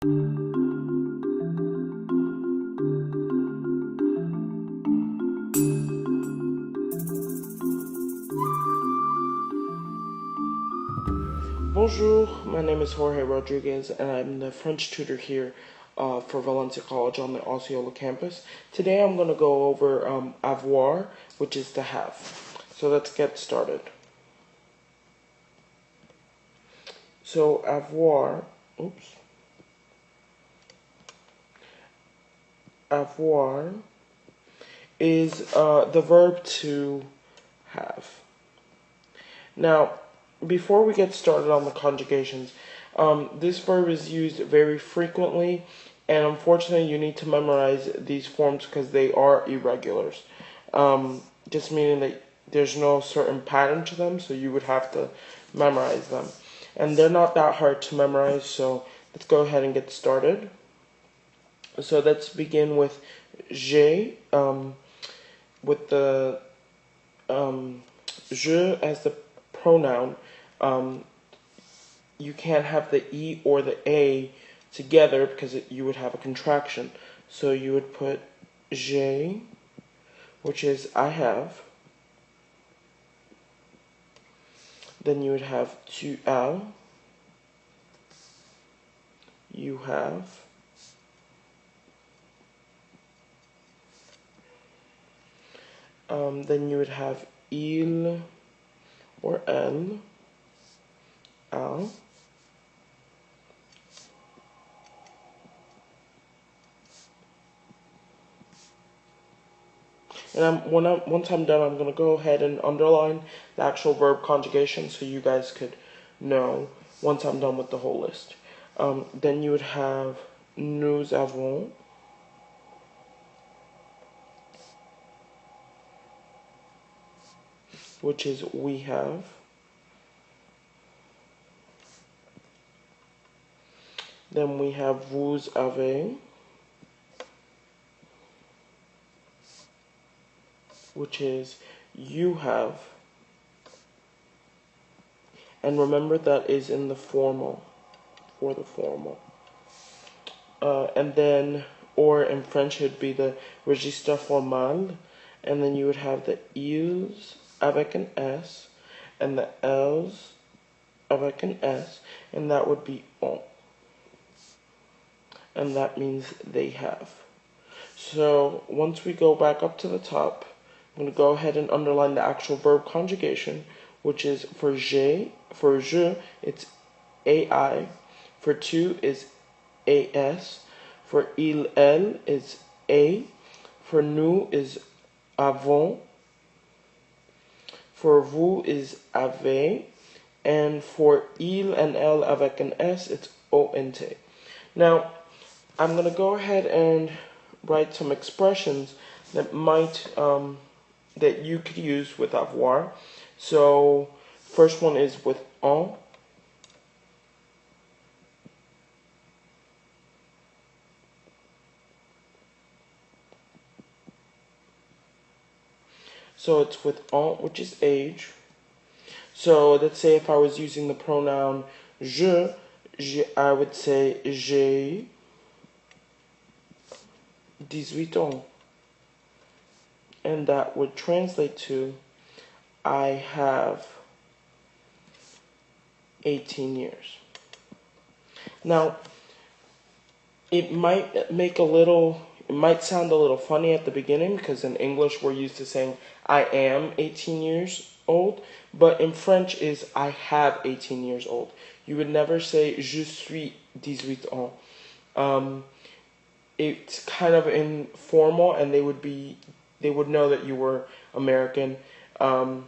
Bonjour, my name is Jorge Rodriguez, and I'm the French tutor here for Valencia College on the Osceola campus. Today I'm going to go over avoir, which is to have. So let's get started. So avoir is the verb to have. Now, before we get started on the conjugations, this verb is used very frequently, and unfortunately you need to memorize these forms because they are irregulars. Just meaning that there's no certain pattern to them, so you would have to memorize them. And they're not that hard to memorize, so let's go ahead and get started. So let's begin with je, with the je as the pronoun. You can't have the E or the A together because you would have a contraction. So you would put j'ai, which is I have. Then you would have tu as, you have. Then you would have il or elle, al. And once I'm done, I'm going to go ahead and underline the actual verb conjugation so you guys could know once I'm done with the whole list. Then you would have nous avons, which is we have. Then we have vous avez, which is you have. And remember that is in the formal, for the formal. And then, or in French, it would be the registre formal. And then you would have the ils avec an S, and the elles avec an S, and that would be on. And that means they have. So once we go back up to the top, I'm going to go ahead and underline the actual verb conjugation, which is for je, it's ai, for tu is as, for il, elle is a, for nous is avons, for vous is avez, and for il and elle avec an S, it's ont. Now, I'm going to go ahead and write some expressions that might, that you could use with avoir. So, first one is with en. So it's with en, which is age. So let's say if I was using the pronoun je, I would say j'ai 18 ans. And that would translate to I have 18 years. Now, it might sound a little funny at the beginning because in English we're used to saying I am 18 years old, but in French is I have 18 years old. You would never say je suis 18 ans. It's kind of informal, and they would know that you were American, and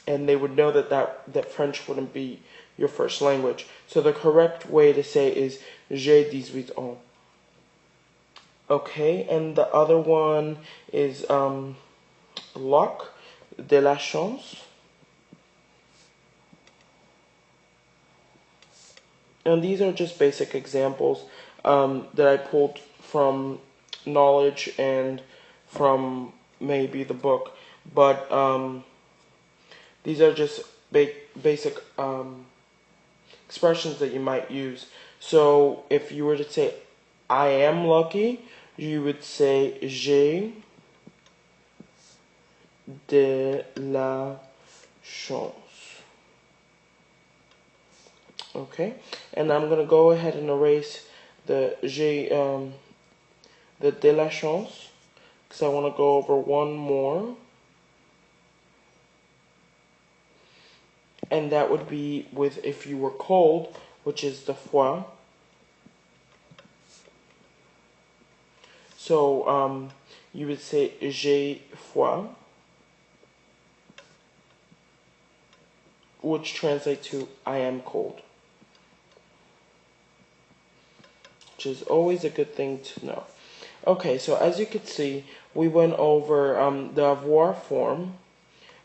they would know that French wouldn't be your first language. So the correct way to say is j'ai 18 ans. Okay, and the other one is luck, de la chance. And these are just basic examples that I pulled from knowledge and from maybe the book. But these are just basic expressions that you might use. So if you were to say I am lucky, you would say j'ai de la chance. Okay, and I'm gonna go ahead and erase the the de la chance because I want to go over one more, and that would be with if you were cold, which is the froid. So you would say j'ai froid, which translates to I am cold, which is always a good thing to know. Okay, so as you can see, we went over the avoir form,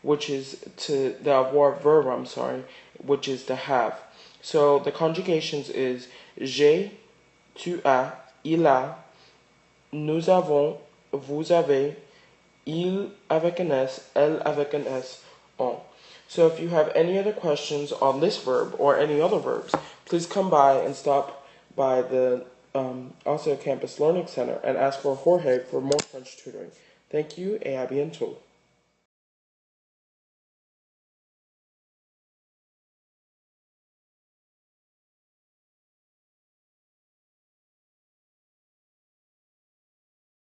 which is to the avoir verb, I'm sorry, which is to have. So the conjugations is j'ai, tu as, il a, nous avons, vous avez, il avec un S, elle avec un S, on. So if you have any other questions on this verb or any other verbs, please come by and stop by the Osseo Campus Learning Center and ask for Jorge for more French tutoring. Thank you et à bientôt.